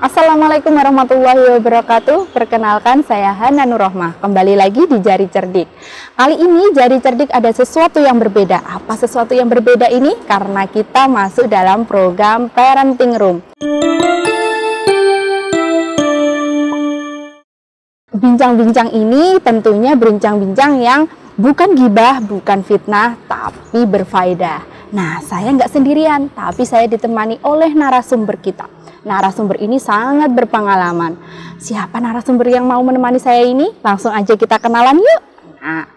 Assalamualaikum warahmatullahi wabarakatuh. Perkenalkan, saya Hana Nurrohmah. Kembali lagi di Jari Cerdik. Kali ini Jari Cerdik ada sesuatu yang berbeda. Apa sesuatu yang berbeda ini? Karena kita masuk dalam program Parenting Room. Bincang-bincang ini tentunya bincang-bincang yang bukan gibah, bukan fitnah, tapi berfaedah. Nah, saya nggak sendirian, tapi saya ditemani oleh narasumber kita. Narasumber ini sangat berpengalaman. Siapa narasumber yang mau menemani saya ini? Langsung aja kita kenalan yuk. Nah,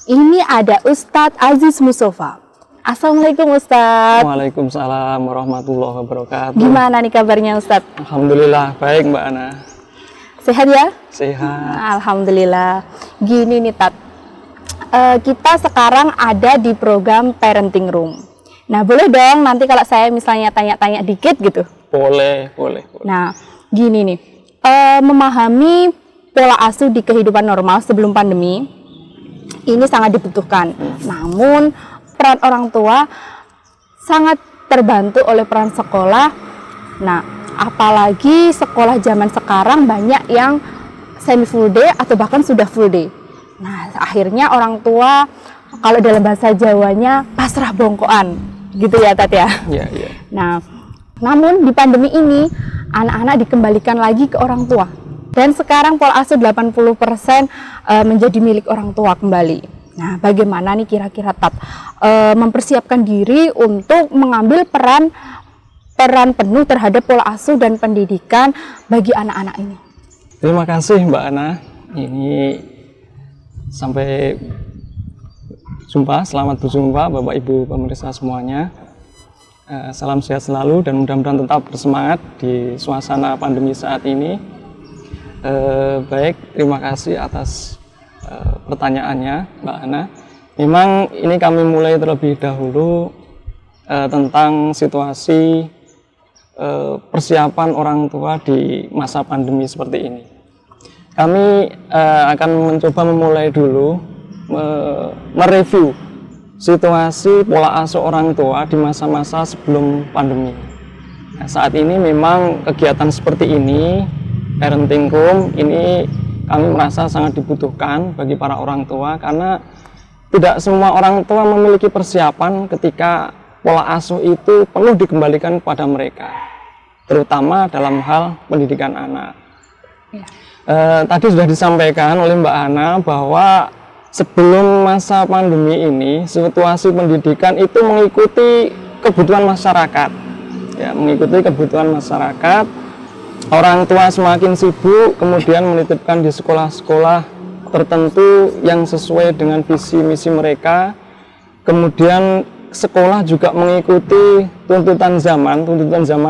ini ada Ustadz Aziz Mustafa. Assalamualaikum Ustadz. Waalaikumsalam warahmatullahi wabarakatuh. Gimana nih kabarnya Ustadz? Alhamdulillah baik Mbak Ana. Sehat ya? Sehat. Alhamdulillah. Gini nih Tat, kita sekarang ada di program Parenting Room. Nah, boleh dong nanti kalau saya misalnya tanya-tanya dikit gitu. Boleh. Nah, gini nih, memahami pola asuh di kehidupan normal sebelum pandemi ini sangat dibutuhkan. Namun peran orang tua sangat terbantu oleh peran sekolah. Nah, apalagi sekolah zaman sekarang banyak yang semi full day atau bahkan sudah full day. Nah, akhirnya orang tua kalau dalam bahasa Jawanya pasrah bongkoan, gitu ya Tat ya. Iya. Nah, namun di pandemi ini anak-anak dikembalikan lagi ke orang tua. Dan sekarang pola asuh 80% menjadi milik orang tua kembali. Nah, bagaimana nih kira-kira Tat mempersiapkan diri untuk mengambil peran penuh terhadap pola asuh dan pendidikan bagi anak-anak ini? Terima kasih Mbak Ana. Ini sampai jumpa, selamat berjumpa Bapak Ibu pemirsa semuanya. Salam sehat selalu dan mudah-mudahan tetap bersemangat di suasana pandemi saat ini. Baik, terima kasih atas pertanyaannya Mbak Ana. Memang ini kami mulai terlebih dahulu tentang situasi persiapan orang tua di masa pandemi seperti ini. Kami akan mencoba memulai dulu mereview situasi pola asuh orang tua di masa-masa sebelum pandemi. Nah, saat ini memang kegiatan seperti ini, Parenting Room, ini kami merasa sangat dibutuhkan bagi para orang tua karena tidak semua orang tua memiliki persiapan ketika pola asuh itu perlu dikembalikan kepada mereka, terutama dalam hal pendidikan anak. Tadi sudah disampaikan oleh Mbak Ana bahwa sebelum masa pandemi ini, situasi pendidikan itu mengikuti kebutuhan masyarakat. Ya, mengikuti kebutuhan masyarakat. Orang tua semakin sibuk, kemudian menitipkan di sekolah-sekolah tertentu yang sesuai dengan visi misi mereka. Kemudian sekolah juga mengikuti tuntutan zaman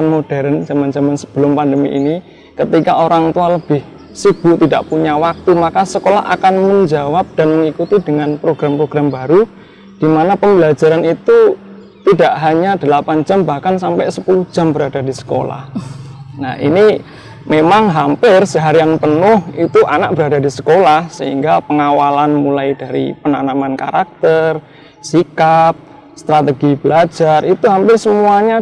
modern, zaman-zaman sebelum pandemi ini. Ketika orang tua lebih sibuk, tidak punya waktu, maka sekolah akan menjawab dan mengikuti dengan program-program baru di mana pembelajaran itu tidak hanya 8 jam bahkan sampai 10 jam berada di sekolah. Nah, ini memang hampir seharian penuh itu anak berada di sekolah, sehingga pengawalan mulai dari penanaman karakter, sikap, strategi belajar itu hampir semuanya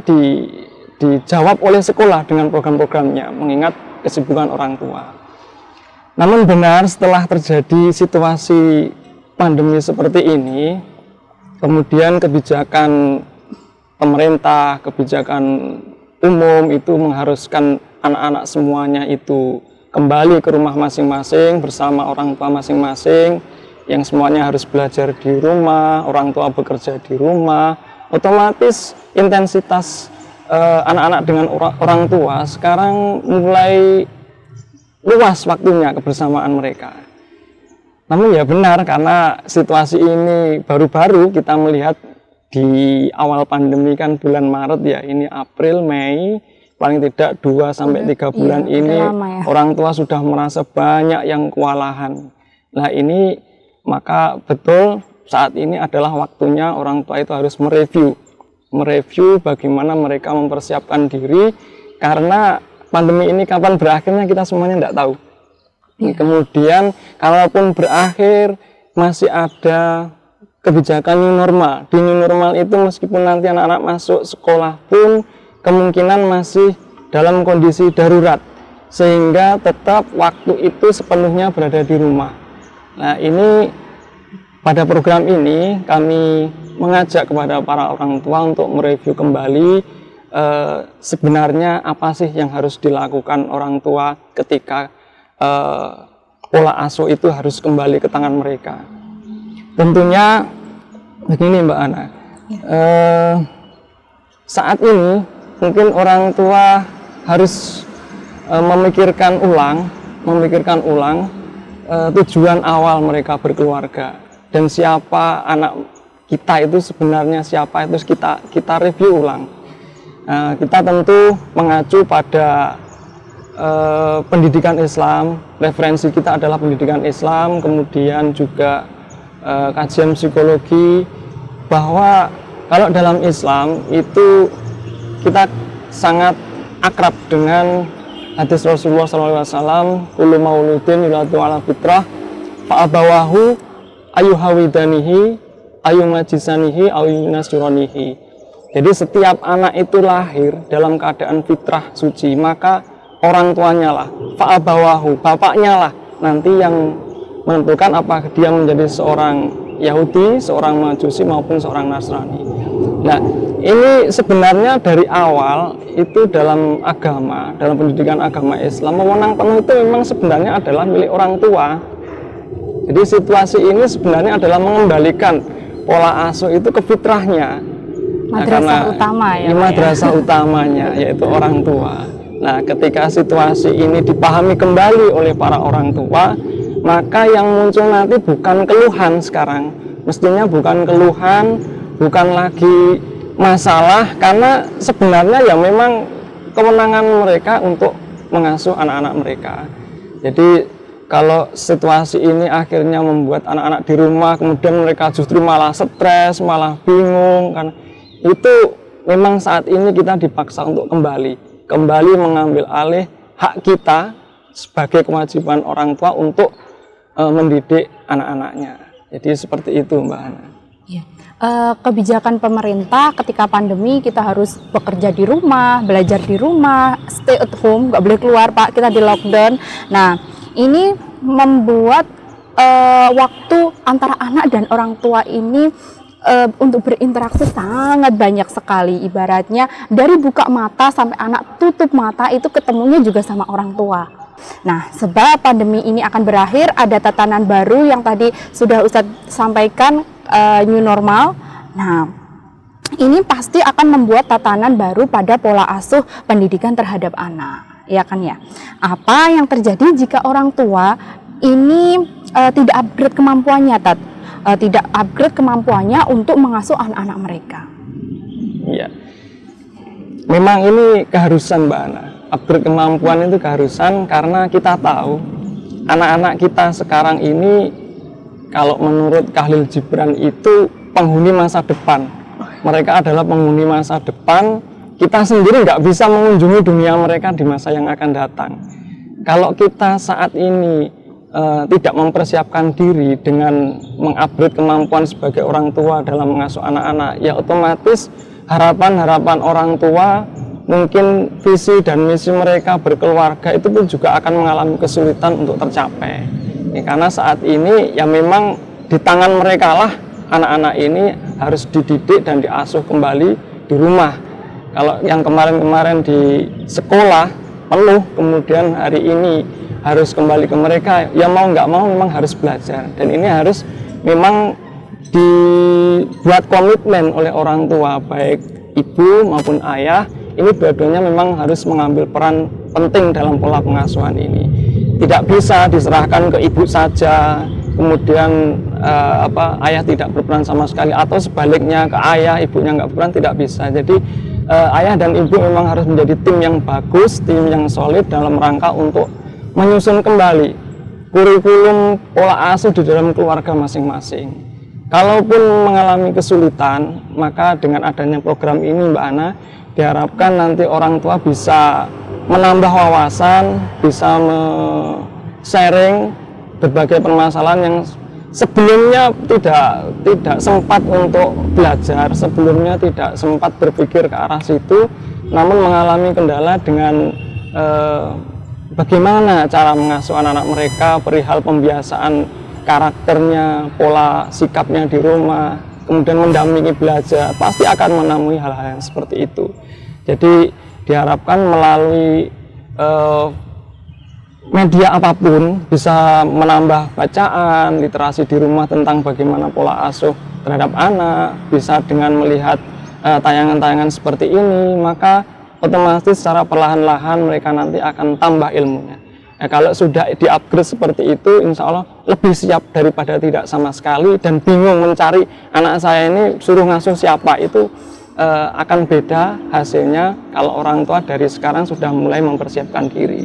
dijawab oleh sekolah dengan program-programnya mengingat kesibukan orang tua. Namun benar, setelah terjadi situasi pandemi seperti ini, kemudian kebijakan pemerintah, kebijakan umum itu mengharuskan anak-anak semuanya itu kembali ke rumah masing-masing bersama orang tua masing-masing, yang semuanya harus belajar di rumah, orang tua bekerja di rumah. Otomatis intensitas anak-anak dengan orang tua sekarang mulai luas waktunya kebersamaan mereka. Namun ya benar, karena situasi ini baru-baru kita melihat di awal pandemi kan bulan Maret ya, ini April, Mei, paling tidak 2-3 bulan ini ya. Orang tua sudah merasa banyak yang kewalahan. Nah, ini maka betul saat ini adalah waktunya orang tua itu harus mereview bagaimana mereka mempersiapkan diri, karena pandemi ini kapan berakhirnya kita semuanya tidak tahu. Kemudian kalaupun berakhir masih ada kebijakan new normal. Di new normal itu meskipun nanti anak-anak masuk sekolah pun kemungkinan masih dalam kondisi darurat. sehingga tetap waktu itu sepenuhnya berada di rumah. Nah, ini pada program ini kami mengajak kepada para orang tua untuk mereview kembali sebenarnya apa sih yang harus dilakukan orang tua ketika pola asuh itu harus kembali ke tangan mereka. Tentunya begini Mbak Ana, saat ini mungkin orang tua harus memikirkan ulang tujuan awal mereka berkeluarga dan siapa anak kita itu sebenarnya siapa, itu kita review ulang. Kita tentu mengacu pada pendidikan Islam, referensi kita adalah pendidikan Islam, kemudian juga kajian psikologi, bahwa kalau dalam Islam itu kita sangat akrab dengan hadis Rasulullah SAW, kullu mauludin yuladu ala fitrah fa'abawahu ayuhawidanihi ayumajisanihi ayunasironihi. Jadi setiap anak itu lahir dalam keadaan fitrah suci, maka orang tuanya lah, fa'abawahu, bapaknya lah nanti yang menentukan apakah dia menjadi seorang Yahudi, seorang Majusi maupun seorang Nasrani. Nah, ini sebenarnya dari awal itu dalam agama, dalam pendidikan agama Islam, wewenang penuh itu memang sebenarnya adalah milik orang tua. Jadi situasi ini sebenarnya adalah mengembalikan pola asuh itu ke fitrahnya. Madrasah utama ya. Madrasah utamanya yaitu orang tua. Nah, ketika situasi ini dipahami kembali oleh para orang tua, maka yang muncul nanti bukan keluhan sekarang. Mestinya bukan keluhan, bukan lagi masalah, karena sebenarnya ya memang kewenangan mereka untuk mengasuh anak-anak mereka. Jadi kalau situasi ini akhirnya membuat anak-anak di rumah, kemudian mereka justru malah stres, malah bingung, kan itu memang saat ini kita dipaksa untuk kembali mengambil alih hak kita sebagai kewajiban orang tua untuk mendidik anak-anaknya. Jadi seperti itu Mbak Ana. Ya. Kebijakan pemerintah ketika pandemi kita harus bekerja di rumah, belajar di rumah, stay at home, nggak boleh keluar Pak, kita di lockdown. Nah, ini membuat waktu antara anak dan orang tua ini untuk berinteraksi sangat banyak sekali. Ibaratnya dari buka mata sampai anak tutup mata itu ketemunya juga sama orang tua. Nah, sebab pandemi ini akan berakhir, ada tatanan baru yang tadi sudah Ustadz sampaikan, new normal. Nah, ini pasti akan membuat tatanan baru pada pola asuh pendidikan terhadap anak, ya kan ya. Apa yang terjadi jika orang tua ini tidak upgrade kemampuannya, tidak upgrade kemampuannya untuk mengasuh anak-anak mereka? Iya, memang ini keharusan Mbak Ana. Upgrade kemampuan itu keharusan karena kita tahu anak-anak kita sekarang ini, kalau menurut Khalil Gibran itu penghuni masa depan. Mereka adalah penghuni masa depan. Kita sendiri nggak bisa mengunjungi dunia mereka di masa yang akan datang. Kalau kita saat ini tidak mempersiapkan diri dengan mengupgrade kemampuan sebagai orang tua dalam mengasuh anak-anak, ya otomatis harapan-harapan orang tua, mungkin visi dan misi mereka berkeluarga itu pun juga akan mengalami kesulitan untuk tercapai. Karena saat ini ya memang di tangan mereka lah anak-anak ini harus dididik dan diasuh kembali di rumah. Kalau yang kemarin-kemarin di sekolah penuh, kemudian hari ini harus kembali ke mereka, ya mau nggak mau memang harus belajar. Dan ini harus memang dibuat komitmen oleh orang tua, baik ibu maupun ayah. Ini dua-duanya memang harus mengambil peran penting dalam pola pengasuhan ini. Tidak bisa diserahkan ke ibu saja, kemudian ayah tidak berperan sama sekali, atau sebaliknya ke ayah, ibunya nggak berperan, tidak bisa. Jadi ayah dan ibu memang harus menjadi tim yang bagus, tim yang solid dalam rangka untuk menyusun kembali kurikulum pola asuh di dalam keluarga masing-masing. Kalaupun mengalami kesulitan, maka dengan adanya program ini Mbak Ana, diharapkan nanti orang tua bisa menambah wawasan, bisa sharing berbagai permasalahan yang sebelumnya tidak sempat untuk belajar, sebelumnya tidak sempat berpikir ke arah situ, namun mengalami kendala dengan bagaimana cara mengasuh anak-anak mereka, perihal pembiasaan karakternya, pola sikapnya di rumah, kemudian mendampingi belajar, pasti akan menemui hal-hal yang seperti itu. Jadi diharapkan melalui media apapun bisa menambah bacaan, literasi di rumah tentang bagaimana pola asuh terhadap anak, bisa dengan melihat tayangan-tayangan seperti ini, maka otomatis secara perlahan-lahan mereka nanti akan tambah ilmunya. Nah, kalau sudah di-upgrade seperti itu, insya Allah lebih siap daripada tidak sama sekali dan bingung mencari anak saya ini suruh ngasuh siapa, itu akan beda hasilnya kalau orang tua dari sekarang sudah mulai mempersiapkan diri.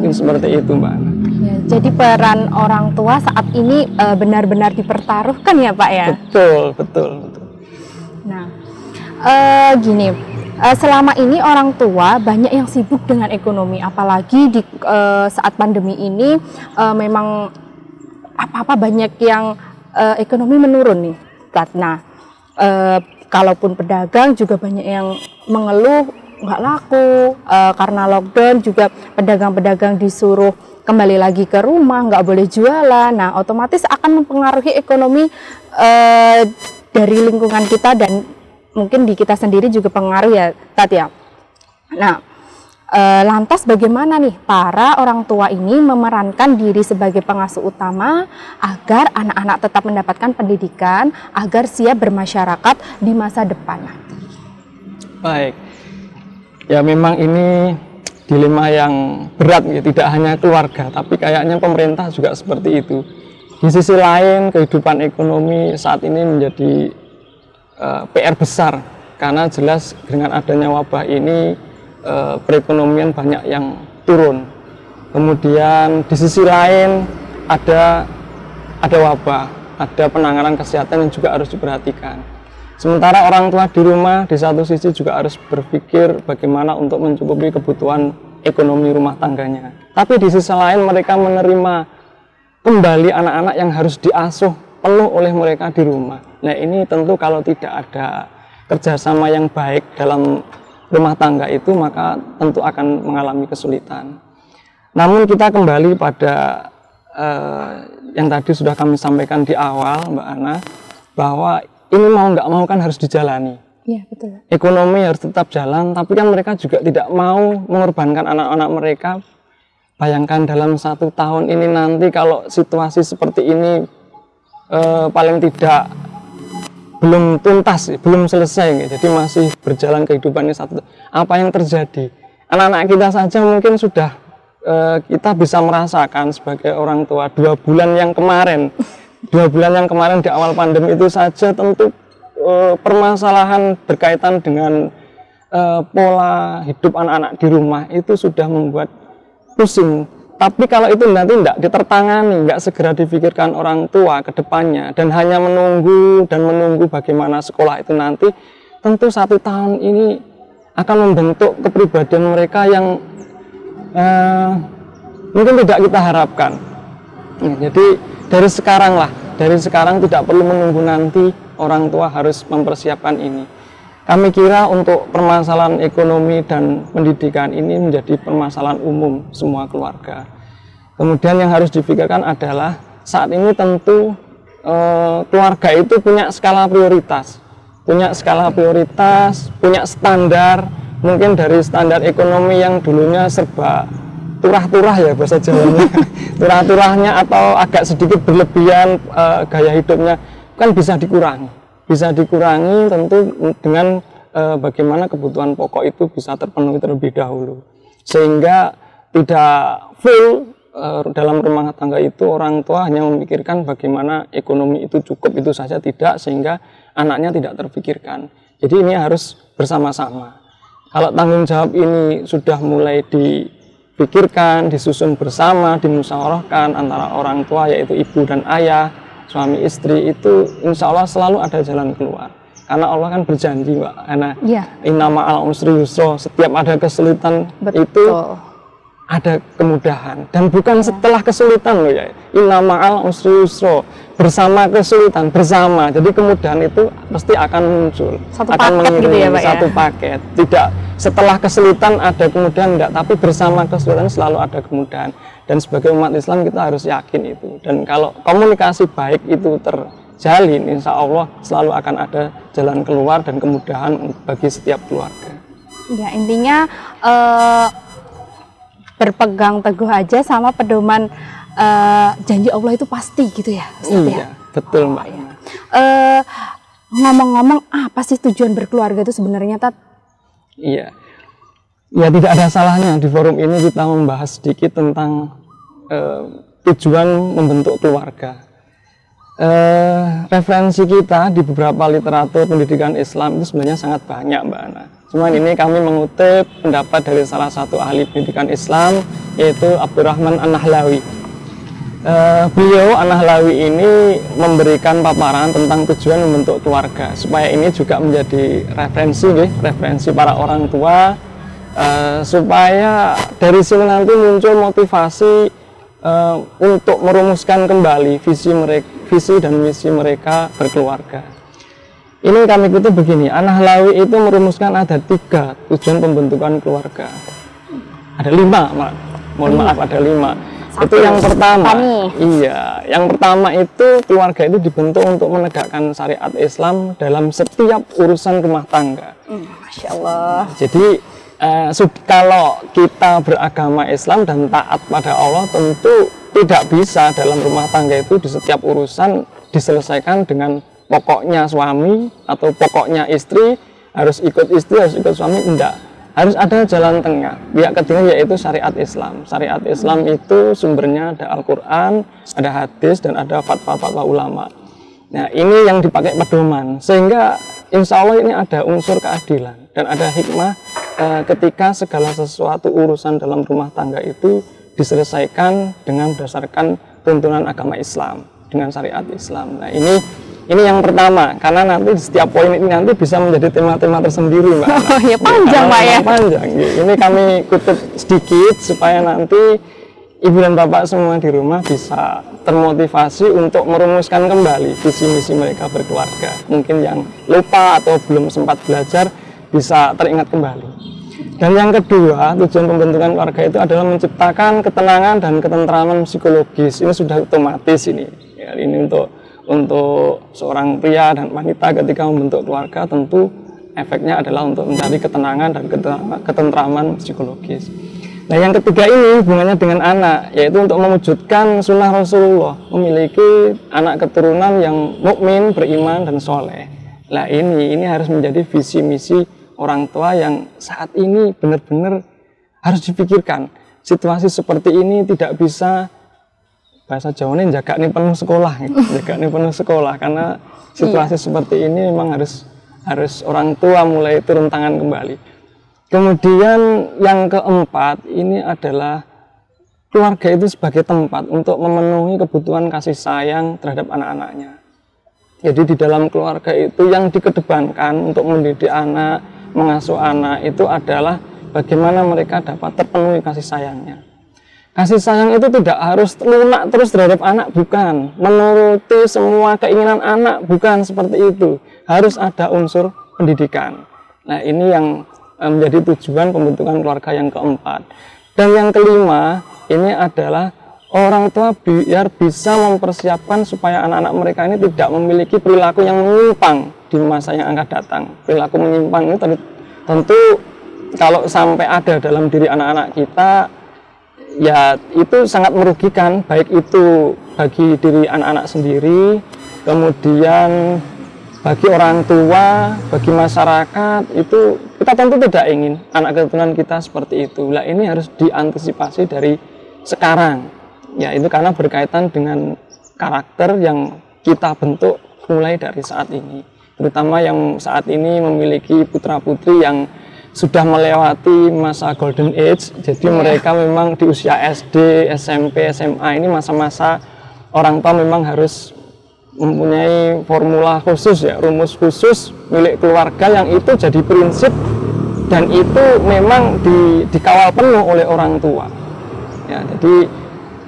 Ini seperti itu, Mbak Ana. Ya, jadi peran orang tua saat ini benar-benar dipertaruhkan ya Pak ya? Betul. Nah, gini, selama ini orang tua banyak yang sibuk dengan ekonomi, apalagi di saat pandemi ini memang apa-apa banyak yang ekonomi menurun nih. Nah, kalaupun pedagang juga banyak yang mengeluh nggak laku karena lockdown, juga pedagang-pedagang disuruh kembali lagi ke rumah, nggak boleh jualan. Nah, otomatis akan mempengaruhi ekonomi dari lingkungan kita dan mungkin di kita sendiri juga pengaruh ya, Tat ya. Nah, lantas bagaimana nih para orang tua ini memerankan diri sebagai pengasuh utama agar anak-anak tetap mendapatkan pendidikan, agar siap bermasyarakat di masa depan nanti? Baik, ya memang ini dilema yang berat ya, tidak hanya keluarga, tapi kayaknya pemerintah juga seperti itu. Di sisi lain, kehidupan ekonomi saat ini menjadi PR besar, karena jelas dengan adanya wabah ini perekonomian banyak yang turun. Kemudian di sisi lain ada wabah, ada penanganan kesehatan yang juga harus diperhatikan. Sementara orang tua di rumah di satu sisi juga harus berpikir bagaimana untuk mencukupi kebutuhan ekonomi rumah tangganya. Tapi di sisi lain mereka menerima kembali anak-anak yang harus diasuh penuh oleh mereka di rumah. Nah, ini tentu kalau tidak ada kerjasama yang baik dalam rumah tangga itu, maka tentu akan mengalami kesulitan. Namun kita kembali pada yang tadi sudah kami sampaikan di awal, Mbak Ana, bahwa ini mau nggak mau kan harus dijalani. Iya, betul. Ekonomi harus tetap jalan, tapi kan mereka juga tidak mau mengorbankan anak-anak mereka. Bayangkan dalam 1 tahun ini nanti kalau situasi seperti ini paling tidak belum tuntas, belum selesai, jadi masih berjalan kehidupan ini apa yang terjadi? Anak-anak kita saja mungkin sudah kita bisa merasakan sebagai orang tua 2 bulan yang kemarin di awal pandemi itu saja tentu permasalahan berkaitan dengan pola hidup anak-anak di rumah itu sudah membuat pusing. Tapi kalau itu nanti tidak ditertangani, nggak segera difikirkan orang tua ke depannya dan hanya menunggu bagaimana sekolah itu nanti, tentu 1 tahun ini akan membentuk kepribadian mereka yang mungkin tidak kita harapkan. Jadi dari sekarang tidak perlu menunggu nanti, orang tua harus mempersiapkan ini. Kami kira untuk permasalahan ekonomi dan pendidikan ini menjadi permasalahan umum semua keluarga. Kemudian yang harus dipikirkan adalah saat ini tentu keluarga itu punya skala prioritas, punya standar, mungkin dari standar ekonomi yang dulunya serba turah-turah ya bahasa Jawanya, turah-turahnya atau agak sedikit berlebihan gaya hidupnya kan bisa dikurangi tentu dengan bagaimana kebutuhan pokok itu bisa terpenuhi terlebih dahulu, sehingga tidak full dalam rumah tangga itu orang tua hanya memikirkan bagaimana ekonomi itu cukup itu saja, tidak, sehingga anaknya tidak terpikirkan. Jadi ini harus bersama-sama. Kalau tanggung jawab ini sudah mulai dipikirkan, disusun bersama, dimusyawarahkan antara orang tua yaitu ibu dan ayah, suami istri, itu insya Allah selalu ada jalan keluar. Karena Allah kan berjanji, Mbak Ana, inna ma'al usri yusra, setiap ada kesulitan itu ada kemudahan, dan bukan setelah kesulitan loh ya, inna ma'al usri yusra, bersama kesulitan, bersama. Jadi kemudahan itu pasti akan muncul, satu akan paket gitu ya, Pak, satu paket, tidak setelah kesulitan ada kemudahan enggak, tapi bersama kesulitan selalu ada kemudahan. Dan sebagai umat Islam kita harus yakin itu. Dan kalau komunikasi baik itu terjalin, insya Allah selalu akan ada jalan keluar dan kemudahan bagi setiap keluarga. Ya, intinya berpegang teguh aja sama pedoman janji Allah itu pasti gitu ya, Ustaz, iya, betul Mbak. Ya. Ngomong-ngomong, apa sih tujuan berkeluarga itu sebenarnya, Tat? Iya, ya tidak ada salahnya di forum ini kita membahas sedikit tentang tujuan membentuk keluarga. Referensi kita di beberapa literatur pendidikan Islam itu sebenarnya sangat banyak, Mbak Ana. Cuman ini kami mengutip pendapat dari salah satu ahli pendidikan Islam, yaitu Abdurrahman An-Nahlawi. Beliau An-Nahlawi ini memberikan paparan tentang tujuan membentuk keluarga, supaya ini juga menjadi referensi para orang tua, supaya dari sini nanti muncul motivasi untuk merumuskan kembali visi dan misi mereka berkeluarga. Ini kami kutip begini, An-Nahlawi itu merumuskan ada 3 tujuan pembentukan keluarga. Ada 5, mohon maaf, ada 5. Itu yang pertama. Iya, yang pertama itu keluarga itu dibentuk untuk menegakkan syariat Islam dalam setiap urusan rumah tangga. Masya Allah. Jadi kalau kita beragama Islam dan taat pada Allah, tentu tidak bisa dalam rumah tangga itu di setiap urusan diselesaikan dengan pokoknya suami atau pokoknya istri, harus ikut istri, harus ikut suami, enggak. Harus ada jalan tengah. Pihak ketiga yaitu syariat Islam. Syariat Islam itu sumbernya ada Al-Quran, ada hadis, dan ada fatwa-fatwa ulama. Nah, ini yang dipakai pedoman, sehingga insya Allah ini ada unsur keadilan dan ada hikmah ketika segala sesuatu urusan dalam rumah tangga itu diselesaikan dengan berdasarkan tuntunan agama Islam, dengan syariat Islam. Nah, ini yang pertama, karena nanti setiap poin ini nanti bisa menjadi tema-tema tersendiri, Mbak. Oh ya, panjang, Pak ya. Panjang. Ini kami kutip sedikit supaya nanti Ibu dan Bapak semua di rumah bisa termotivasi untuk merumuskan kembali visi misi mereka berkeluarga. Mungkin yang lupa atau belum sempat belajar bisa teringat kembali. Dan yang kedua, tujuan pembentukan keluarga itu adalah menciptakan ketenangan dan ketentraman psikologis. Ini sudah otomatis ini. Ya, ini untuk seorang pria dan wanita ketika membentuk keluarga, tentu efeknya adalah untuk mencari ketenangan dan ketentraman psikologis. Nah, yang ketiga ini hubungannya dengan anak, yaitu untuk mewujudkan sunnah Rasulullah, memiliki anak keturunan yang mukmin, beriman, dan soleh. Nah, ini harus menjadi visi misi orang tua yang saat ini benar-benar harus dipikirkan. Situasi seperti ini tidak bisa, bahasa Jawanya jaga nih penuh sekolah, jaga nih penuh sekolah, karena situasi seperti ini memang harus orang tua mulai turun tangan kembali. Kemudian yang keempat ini adalah keluarga itu sebagai tempat untuk memenuhi kebutuhan kasih sayang terhadap anak-anaknya. Jadi di dalam keluarga itu yang dikedepankan untuk mendidik anak, mengasuh anak itu adalah bagaimana mereka dapat terpenuhi kasih sayangnya. Kasih sayang itu tidak harus lunak terus terhadap anak, bukan. Menuruti semua keinginan anak, bukan seperti itu. Harus ada unsur pendidikan. Nah, ini yang menjadi tujuan pembentukan keluarga yang keempat. Dan yang kelima, ini adalah orang tua biar bisa mempersiapkan supaya anak-anak mereka ini tidak memiliki perilaku yang menyimpang di masa yang akan datang. Perilaku menyimpang ini tentu kalau sampai ada dalam diri anak-anak kita, ya itu sangat merugikan, baik itu bagi diri anak-anak sendiri, kemudian bagi orang tua, bagi masyarakat. Itu kita tentu tidak ingin anak keturunan kita seperti itu. Nah, ini harus diantisipasi dari sekarang. Ya, itu karena berkaitan dengan karakter yang kita bentuk mulai dari saat ini. Terutama yang saat ini memiliki putra-putri yang sudah melewati masa golden age. Jadi mereka memang di usia SD, SMP, SMA ini masa-masa orang tua memang harus mempunyai formula khusus, ya, rumus khusus milik keluarga yang itu jadi prinsip dan itu memang dikawal penuh oleh orang tua. Ya, jadi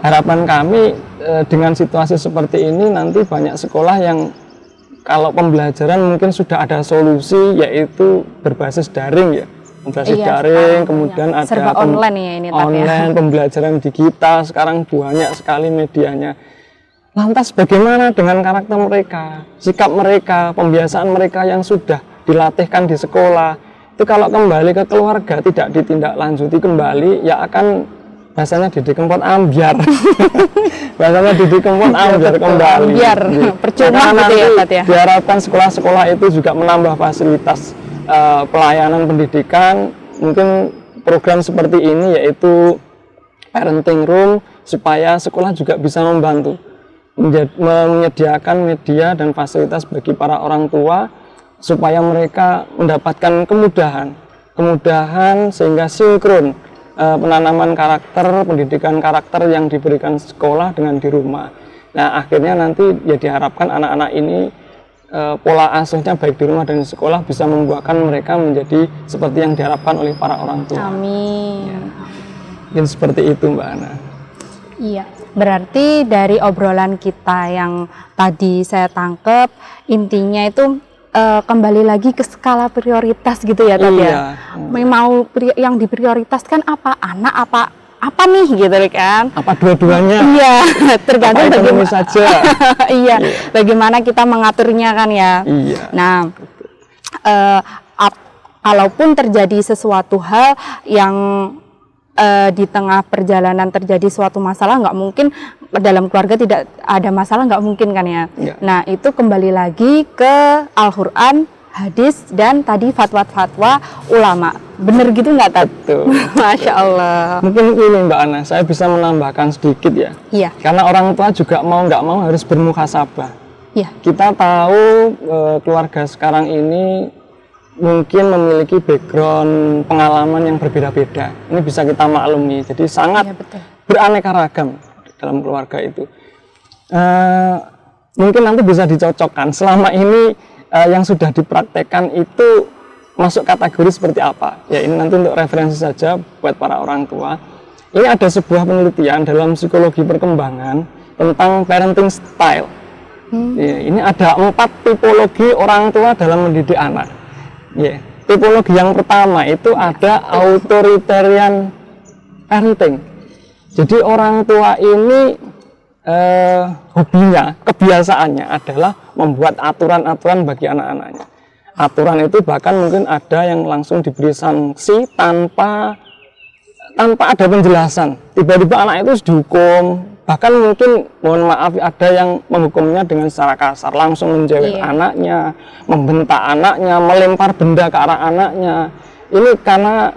harapan kami dengan situasi seperti ini nanti banyak sekolah yang kalau pembelajaran mungkin sudah ada solusi, yaitu berbasis daring, ya. berbasis Iya, daring, sekarang kemudian banyak. ada Serba online ya ini, Tat, ya. online, pembelajaran digital, sekarang banyak sekali medianya. Lantas bagaimana dengan karakter mereka, sikap mereka, pembiasaan mereka yang sudah dilatihkan di sekolah? Itu kalau kembali ke keluarga tidak ditindaklanjuti kembali, ya akan bahasanya Didi Kempot ambiar. Bahasanya Didi Kempot ambiar kembali. Ambiar, percuma Karena gitu ya, nanti Tat, ya. diharapkan sekolah-sekolah itu juga menambah fasilitas pelayanan pendidikan, mungkin program seperti ini yaitu parenting room, supaya sekolah juga bisa membantu menyediakan media dan fasilitas bagi para orang tua supaya mereka mendapatkan kemudahan sehingga sinkron penanaman karakter, pendidikan karakter yang diberikan sekolah dengan di rumah. Nah, akhirnya nanti ya diharapkan anak-anak ini pola asuhnya baik di rumah dan di sekolah bisa membuahkan mereka menjadi seperti yang diharapkan oleh para orang tua. Amin. Ya. Mungkin seperti itu, Mbak Ana. Iya, berarti dari obrolan kita yang tadi saya tangkap, intinya itu kembali lagi ke skala prioritas gitu ya, Tat, ya. Mau yang diprioritaskan apa, anak apa nih gitu kan? Apa dua-duanya? Iya, tergantung bagaimana saja. Iya, bagaimana kita mengaturnya kan ya. Iya. Nah, kalaupun terjadi sesuatu hal yang di tengah perjalanan terjadi suatu masalah, nggak mungkin dalam keluarga tidak ada masalah, nggak mungkin kan ya. Nah, itu kembali lagi ke Al-Quran, hadis, dan tadi fatwa-fatwa ulama. Bener gitu nggak, Tat? Betul. Masya Allah. Mungkin ini, Mbak Ana, saya bisa menambahkan sedikit ya. Iya. Karena orang tua juga mau nggak mau harus bermuhasabah. Iya. Kita tahu keluarga sekarang ini mungkin memiliki background pengalaman yang berbeda-beda. Ini bisa kita maklumi. Jadi sangat beraneka ragam dalam keluarga itu. Mungkin nanti bisa dicocokkan selama ini yang sudah dipraktekkan itu masuk kategori seperti apa. Ya, ini nanti untuk referensi saja buat para orang tua. Ini ada sebuah penelitian dalam psikologi perkembangan tentang parenting style. Ya, ini ada 4 tipologi orang tua dalam mendidik anak. Ya, tipologi yang pertama itu ada authoritarian parenting. Jadi orang tua ini hobinya, kebiasaannya adalah membuat aturan-aturan bagi anak-anaknya. Aturan itu bahkan mungkin ada yang langsung diberi sanksi tanpa ada penjelasan. Tiba-tiba anak itu dihukum. Bahkan mungkin, mohon maaf, ada yang menghukumnya dengan secara kasar, langsung menjawab anaknya, membentak anaknya, melempar benda ke arah anaknya. Ini karena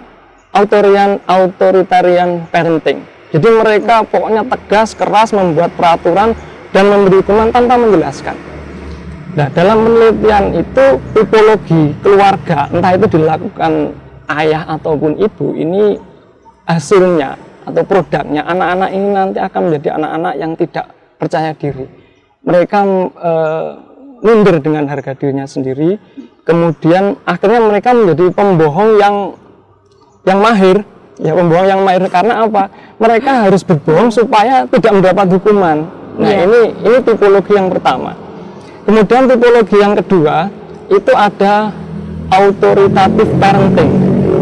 authoritarian parenting. Jadi mereka pokoknya tegas, keras, membuat peraturan dan memberi hukuman tanpa menjelaskan. Nah, dalam penelitian itu tipologi keluarga, entah itu dilakukan ayah ataupun ibu, ini hasilnya atau produknya anak-anak ini nanti akan menjadi anak-anak yang tidak percaya diri. Mereka minder dengan harga dirinya sendiri, kemudian akhirnya mereka menjadi pembohong yang mahir. Ya, pembohong yang mahir karena apa? Mereka harus berbohong supaya tidak mendapat hukuman. Nah, ini tipologi yang pertama. Kemudian tipologi yang kedua itu ada authoritative parenting.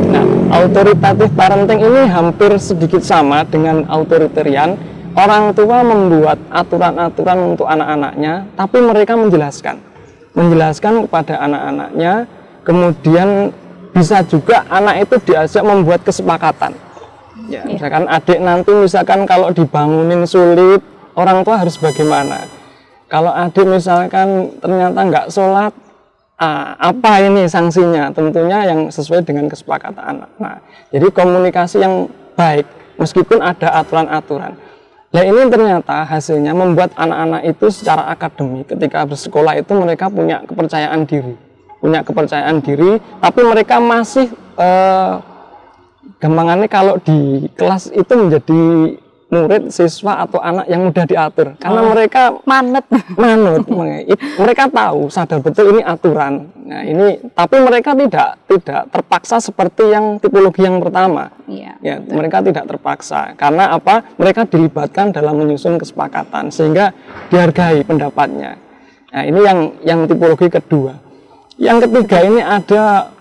Nah, authoritative parenting ini hampir sedikit sama dengan authoritarian. Orang tua membuat aturan-aturan untuk anak-anaknya, tapi mereka menjelaskan kepada anak-anaknya. Kemudian bisa juga anak itu diajak membuat kesepakatan. Ya, misalkan adik nanti kalau dibangunin sulit, orang tua harus bagaimana? Kalau adik misalkan ternyata nggak sholat, apa ini sanksinya? Tentunya yang sesuai dengan kesepakatan anak. Nah, jadi komunikasi yang baik, meskipun ada aturan-aturan. Nah, ini ternyata hasilnya membuat anak-anak itu secara akademik ketika bersekolah itu mereka punya kepercayaan diri, tapi mereka masih gampangannya kalau di kelas itu menjadi murid, siswa atau anak yang mudah diatur karena mereka manut. Mereka tahu, sadar betul ini aturan. Nah, ini tapi mereka tidak terpaksa seperti yang tipologi yang pertama. Ya, mereka tidak terpaksa karena apa? Mereka dilibatkan dalam menyusun kesepakatan sehingga dihargai pendapatnya. Nah, ini yang tipologi kedua. Yang ketiga ini ada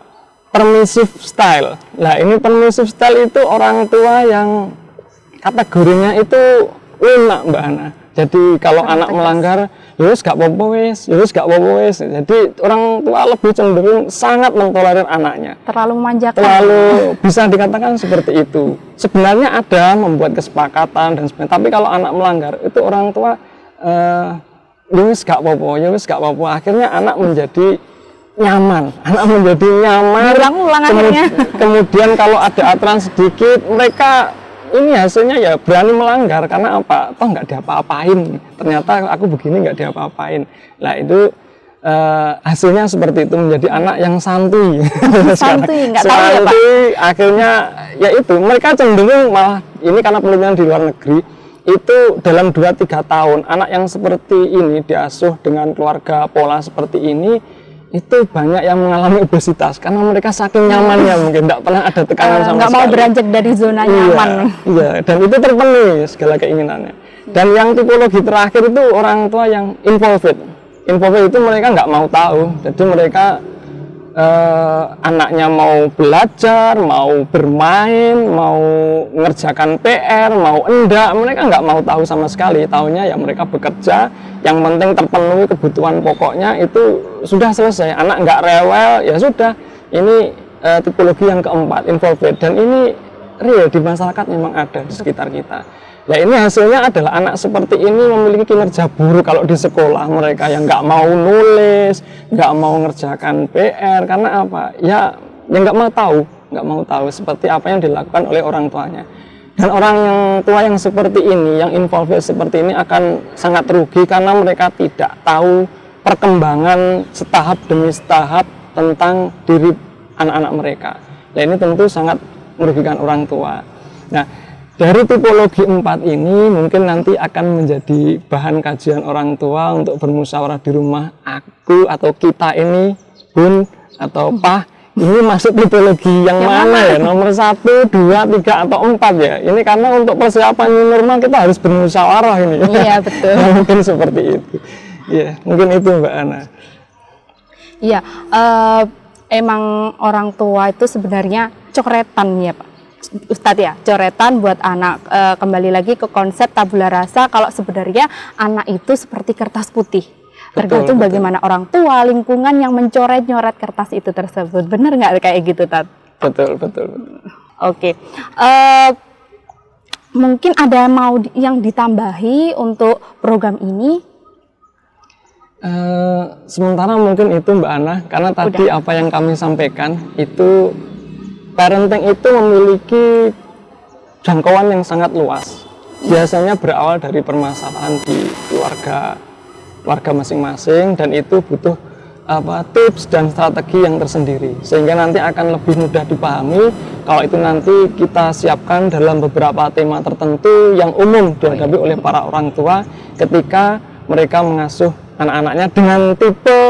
permissive style. Nah, ini permissive style itu orang tua yang kategorinya itu lunak, Mbak Ana. Jadi kalau anak melanggar, yus gak apa-apa wis, yus gak apa-apa wis. Jadi orang tua lebih cenderung sangat mentolerir anaknya. Terlalu memanjakan. Terlalu bisa dikatakan seperti itu. Sebenarnya ada membuat kesepakatan dan sebagainya. Tapi kalau anak melanggar, itu orang tua yus gak apa-apa, yus gak apa-apa. Akhirnya anak menjadi nyaman. Anak menjadi nyaman. Ulang-ulang akhirnya. Kemudian kalau ada aturan sedikit, mereka ini hasilnya ya berani melanggar karena apa? Toh nggak diapa-apain. Ternyata aku begini nggak diapa-apain. Nah itu hasilnya seperti itu, menjadi anak yang santuy. Santuy, nggak tahu ya Pak. Akhirnya ya itu mereka cenderung malah ini karena penelitian di luar negeri itu dalam 2-3 tahun anak yang seperti ini diasuh dengan keluarga pola seperti ini itu banyak yang mengalami obesitas karena mereka saking nyamannya, mungkin tidak pernah ada tekanan sama nggak sekali. mau beranjak dari zona nyaman. Iya, dan itu terpenuhi segala keinginannya. Dan yang tipologi terakhir itu orang tua yang involved itu mereka nggak mau tahu, jadi mereka anaknya mau belajar, mau bermain, mau ngerjakan PR, mau enggak, mereka nggak mau tahu sama sekali. Taunya ya mereka bekerja, yang penting terpenuhi kebutuhan pokoknya itu sudah selesai. Anak nggak rewel, ya sudah. Ini tipologi yang keempat, involved, dan ini real di masyarakat, memang ada di sekitar kita. Nah ini hasilnya adalah anak seperti ini memiliki kinerja buruk kalau di sekolah. Mereka yang nggak mau nulis, nggak mau ngerjakan PR, karena apa? Ya nggak mau tahu seperti apa yang dilakukan oleh orang tuanya. Dan orang yang tua yang seperti ini, yang involved seperti ini akan sangat rugi karena mereka tidak tahu perkembangan setahap demi setahap tentang diri anak-anak mereka. Nah ini tentu sangat merugikan orang tua. Nah, dari tipologi 4 ini mungkin nanti akan menjadi bahan kajian orang tua untuk bermusyawarah di rumah. Aku atau kita ini, Bun atau Pah, ini masuk tipologi yang mana ya? Nomor 1, 2, 3 atau 4 ya? Ini karena untuk persiapan new normal kita harus bermusyawarah ini. Iya betul. Ya, mungkin seperti itu. Ya, mungkin itu Mbak Ana. Iya, emang orang tua itu sebenarnya coretan ya Pak Ustadz ya, coretan buat anak. Kembali lagi ke konsep tabula rasa, kalau sebenarnya anak itu seperti kertas putih. Tergantung bagaimana orang tua, lingkungan yang mencoret-nyoret kertas itu tersebut. Bener nggak kayak gitu, Tat? Betul. Oke. Mungkin ada mau yang ditambahi untuk program ini? Sementara mungkin itu Mbak Ana, karena tadi apa yang kami sampaikan itu parenting itu memiliki jangkauan yang sangat luas. Biasanya berawal dari permasalahan di keluarga masing-masing, dan itu butuh tips dan strategi yang tersendiri, sehingga nanti akan lebih mudah dipahami kalau itu nanti kita siapkan dalam beberapa tema tertentu yang umum dihadapi oleh para orang tua ketika mereka mengasuh anak-anaknya dengan tipe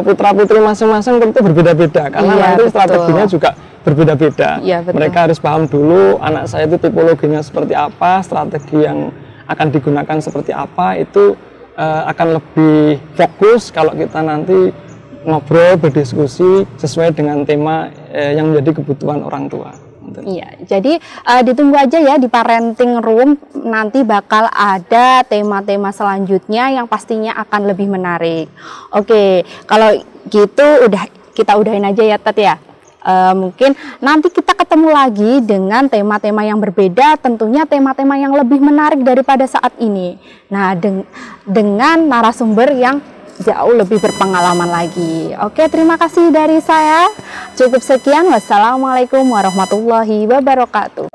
putra-putri masing-masing tentu berbeda-beda, karena nanti strateginya juga berbeda-beda. Ya, mereka harus paham dulu anak saya itu tipologinya seperti apa, strategi yang akan digunakan seperti apa, itu akan lebih fokus kalau kita nanti ngobrol, berdiskusi sesuai dengan tema yang menjadi kebutuhan orang tua. Iya, jadi ditunggu aja ya di parenting room, nanti bakal ada tema-tema selanjutnya yang pastinya akan lebih menarik. Oke, kalau gitu kita udahin aja ya Tat ya. Mungkin nanti kita ketemu lagi dengan tema-tema yang berbeda, tentunya tema-tema yang lebih menarik daripada saat ini. Nah, dengan narasumber yang jauh lebih berpengalaman lagi. Oke, terima kasih dari saya. Cukup sekian. Wassalamualaikum warahmatullahi wabarakatuh.